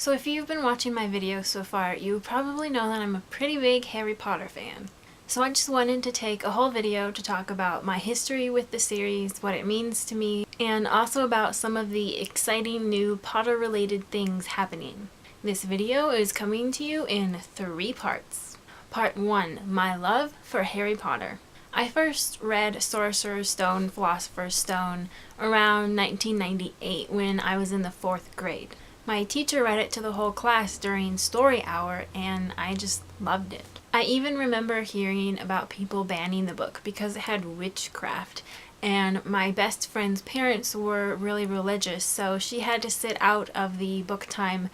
So if you've been watching my videos so far, you probably know that I'm a pretty big Harry Potter fan. So I just wanted to take a whole video to talk about my history with the series, what it means to me, and also about some of the exciting new Potter-related things happening. This video is coming to you in 3 parts. Part 1, my love for Harry Potter. I first read Sorcerer's Stone, Philosopher's Stone around 1998 when I was in the 4th grade. My teacher read it to the whole class during story hour and I just loved it. I even remember hearing about people banning the book because it had witchcraft, and my best friend's parents were really religious, so she had to sit out of the book time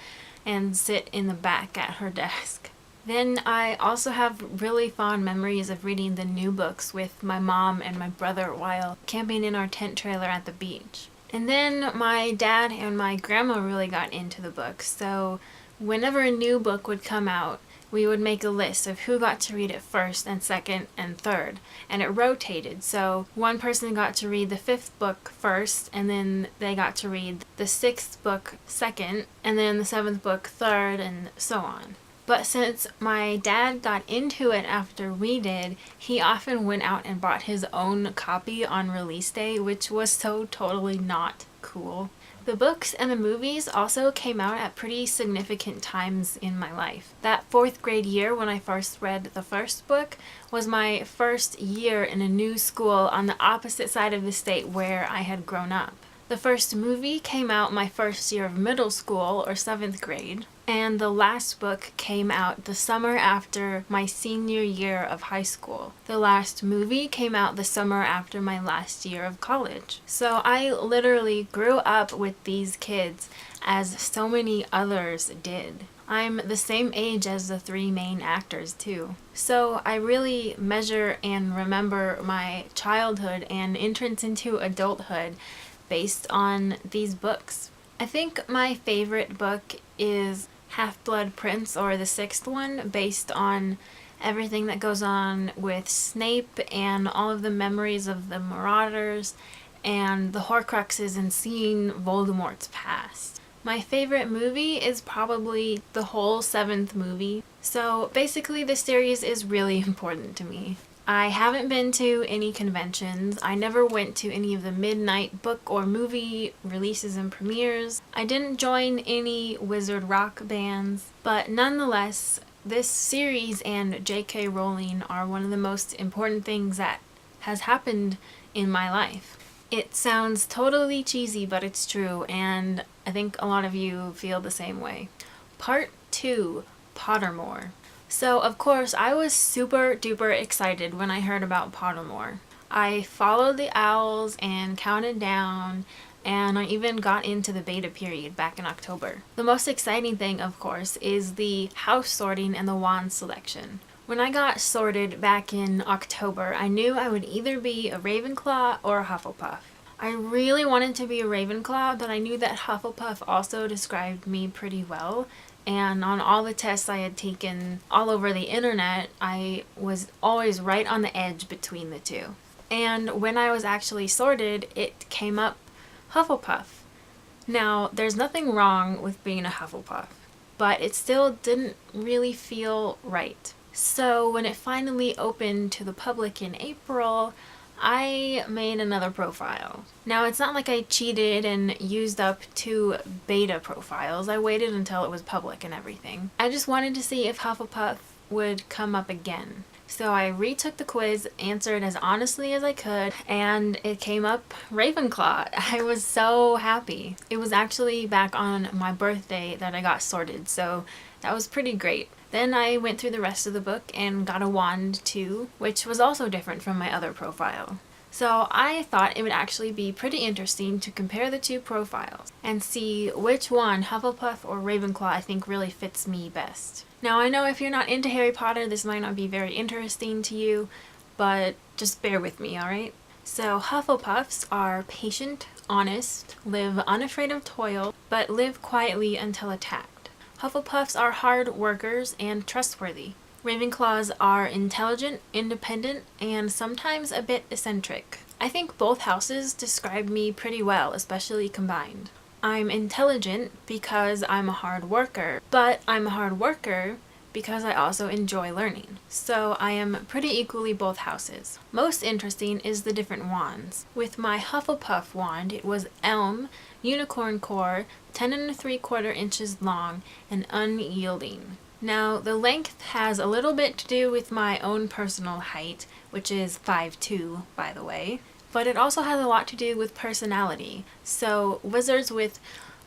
and sit in the back at her desk. Then I also have really fond memories of reading the new books with my mom and my brother while camping in our tent trailer at the beach. And then my dad and my grandma really got into the books, so whenever a new book would come out, we would make a list of who got to read it first and second and third, and it rotated. So one person got to read the 5th book first, and then they got to read the 6th book second, and then the 7th book third, and so on. But since my dad got into it after we did, he often went out and bought his own copy on release day, which was so totally not cool. The books and the movies also came out at pretty significant times in my life. That 4th grade year when I first read the first book was my first year in a new school on the opposite side of the state where I had grown up. The first movie came out my first year of middle school, or 7th grade, and the last book came out the summer after my senior year of high school. The last movie came out the summer after my last year of college. So I literally grew up with these kids as so many others did. I'm the same age as the 3 main actors too. So I really measure and remember my childhood and entrance into adulthood based on these books. I think my favorite book is Half-Blood Prince, or the 6th one, based on everything that goes on with Snape and all of the memories of the Marauders and the Horcruxes and seeing Voldemort's past. My favorite movie is probably the whole 7th movie. So basically the series is really important to me. I haven't been to any conventions. I never went to any of the midnight book or movie releases and premieres. I didn't join any wizard rock bands, but nonetheless, this series and J.K. Rowling are one of the most important things that has happened in my life. It sounds totally cheesy, but it's true, and I think a lot of you feel the same way. Part 2, Pottermore. So of course I was super duper excited when I heard about Pottermore. I followed the owls and counted down, and I even got into the beta period back in October. The most exciting thing, of course, is the house sorting and the wand selection. When I got sorted back in October, I knew I would either be a Ravenclaw or a Hufflepuff. I really wanted to be a Ravenclaw, but I knew that Hufflepuff also described me pretty well. And on all the tests I had taken all over the internet, I was always right on the edge between the two. And when I was actually sorted, it came up Hufflepuff. Now, there's nothing wrong with being a Hufflepuff, but it still didn't really feel right. So when it finally opened to the public in April, I made another profile. Now, it's not like I cheated and used up 2 beta profiles. I waited until it was public and everything. I just wanted to see if Hufflepuff would come up again. So I retook the quiz, answered as honestly as I could, and it came up Ravenclaw. I was so happy. It was actually back on my birthday that I got sorted, so that was pretty great. Then I went through the rest of the book and got a wand too, which was also different from my other profile. So I thought it would actually be pretty interesting to compare the 2 profiles and see which one, Hufflepuff or Ravenclaw, I think really fits me best. Now I know if you're not into Harry Potter, this might not be very interesting to you, but just bear with me, alright? So Hufflepuffs are patient, honest, live unafraid of toil, but live quietly until attacked. Hufflepuffs are hard workers and trustworthy. Ravenclaws are intelligent, independent, and sometimes a bit eccentric. I think both houses describe me pretty well, especially combined. I'm intelligent because I'm a hard worker, but I'm a hard worker because I also enjoy learning. So I am pretty equally both houses. Most interesting is the different wands. With my Hufflepuff wand, it was elm, unicorn core, 10 3/4 inches long, and unyielding. Now, the length has a little bit to do with my own personal height, which is 5'2", by the way, but it also has a lot to do with personality. So wizards with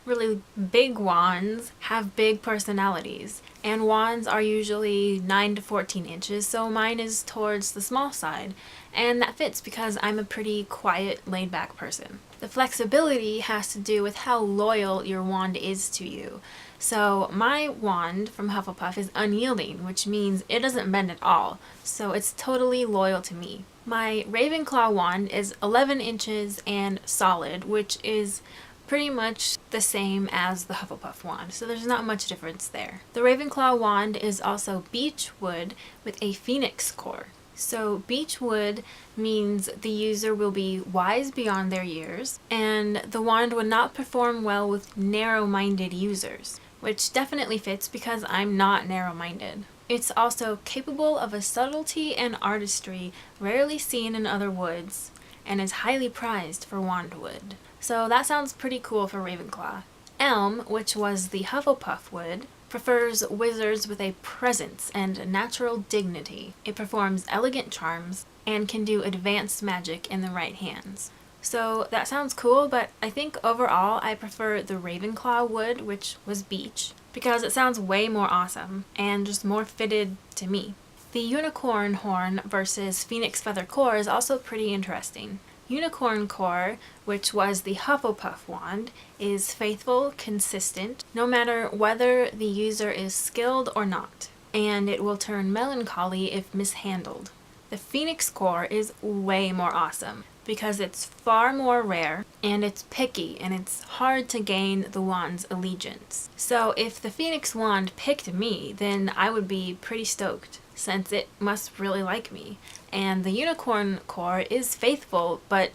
really big wands have big personalities, and wands are usually 9 to 14 inches, so mine is towards the small side, and that fits because I'm a pretty quiet, laid-back person. The flexibility has to do with how loyal your wand is to you. So my wand from Hufflepuff is unyielding, which means it doesn't bend at all, so it's totally loyal to me. My Ravenclaw wand is 11 inches and solid, which is pretty much the same as the Hufflepuff wand, so there's not much difference there. The Ravenclaw wand is also beech wood with a phoenix core. So beech wood means the user will be wise beyond their years, and the wand would not perform well with narrow-minded users, which definitely fits because I'm not narrow-minded. It's also capable of a subtlety and artistry rarely seen in other woods, and is highly prized for wand wood. So that sounds pretty cool for Ravenclaw. Elm, which was the Hufflepuff wood, prefers wizards with a presence and natural dignity. It performs elegant charms and can do advanced magic in the right hands. So that sounds cool, but I think overall I prefer the Ravenclaw wood, which was beech, because it sounds way more awesome and just more fitted to me. The unicorn horn versus phoenix feather core is also pretty interesting. Unicorn core, which was the Hufflepuff wand, is faithful, consistent, no matter whether the user is skilled or not, and it will turn melancholy if mishandled. The Phoenix core is way more awesome because it's far more rare and it's picky and it's hard to gain the wand's allegiance. So if the Phoenix wand picked me, then I would be pretty stoked since it must really like me. And the Unicorn core is faithful but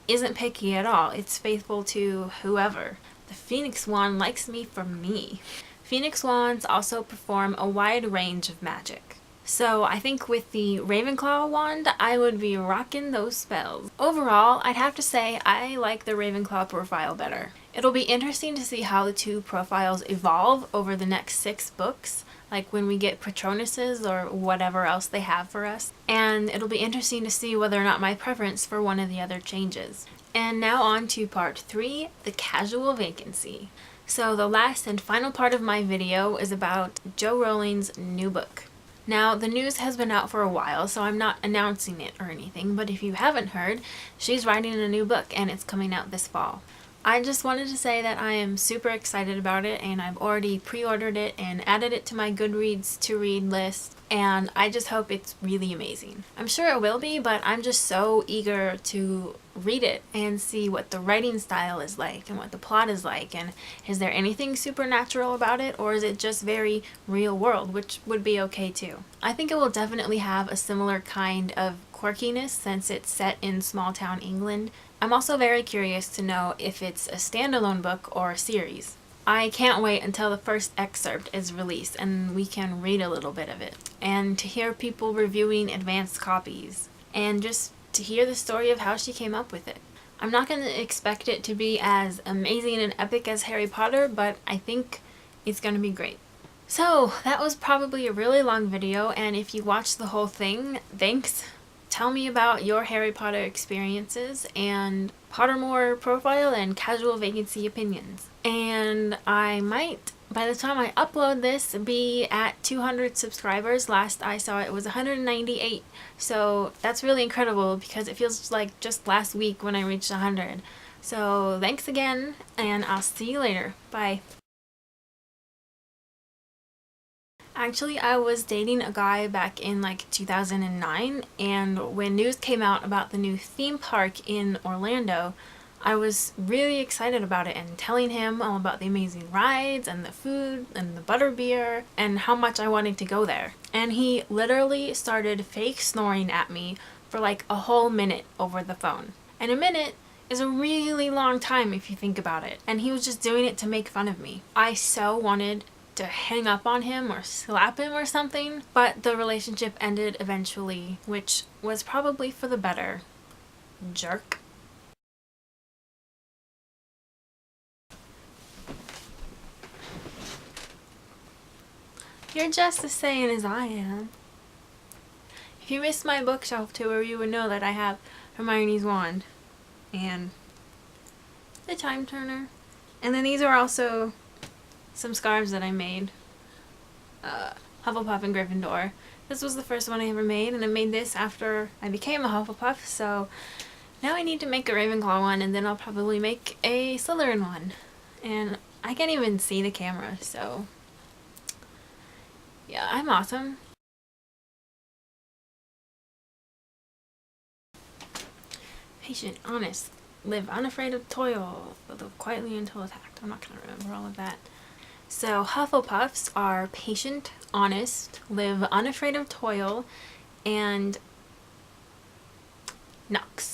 isn't picky at all. It's faithful to whoever. The Phoenix wand likes me for me. Phoenix wands also perform a wide range of magic. So I think with the Ravenclaw wand, I would be rocking those spells. Overall, I'd have to say I like the Ravenclaw profile better. It'll be interesting to see how the two profiles evolve over the next 6 books, like when we get Patronuses or whatever else they have for us. And it'll be interesting to see whether or not my preference for one of the other changes. And now on to part 3, the casual vacancy. So the last and final part of my video is about Jo Rowling's new book. Now, the news has been out for a while, so I'm not announcing it or anything, but if you haven't heard, she's writing a new book and it's coming out this fall. I just wanted to say that I am super excited about it, and I've already pre-ordered it and added it to my Goodreads to-read list, and I just hope it's really amazing. I'm sure it will be, but I'm just so eager to read it and see what the writing style is like and what the plot is like, and is there anything supernatural about it, or is it just very real world, which would be okay too. I think it will definitely have a similar kind of quirkiness since it's set in small town England. I'm also very curious to know if it's a standalone book or a series. I can't wait until the first excerpt is released and we can read a little bit of it, and to hear people reviewing advanced copies, and just to hear the story of how she came up with it. I'm not going to expect it to be as amazing and epic as Harry Potter, but I think it's going to be great. So that was probably a really long video, and if you watched the whole thing, thanks. Tell me about your Harry Potter experiences and Pottermore profile and casual vacancy opinions. And I might, by the time I upload this, be at 200 subscribers. Last I saw it was 198. So that's really incredible because it feels like just last week when I reached 100. So thanks again, and I'll see you later. Bye. Actually, I was dating a guy back in like 2009, and when news came out about the new theme park in Orlando, I was really excited about it and telling him all about the amazing rides and the food and the butterbeer and how much I wanted to go there. And he literally started fake snoring at me for like a whole minute over the phone. And a minute is a really long time if you think about it. And he was just doing it to make fun of me. I so wanted to hang up on him or slap him or something, but the relationship ended eventually, which was probably for the better. Jerk. You're just as sane as I am. If you missed my bookshelf tour, you would know that I have Hermione's wand and the time turner. And then these are also some scarves that I made. Hufflepuff and Gryffindor. This was the first one I ever made, and I made this after I became a Hufflepuff, so now I need to make a Ravenclaw one, and then I'll probably make a Slytherin one. And I can't even see the camera, so yeah, I'm awesome. Patient, honest, live unafraid of toil, live quietly until attacked. I'm not gonna remember all of that. So Hufflepuffs are patient, honest, live unafraid of toil, and Nux.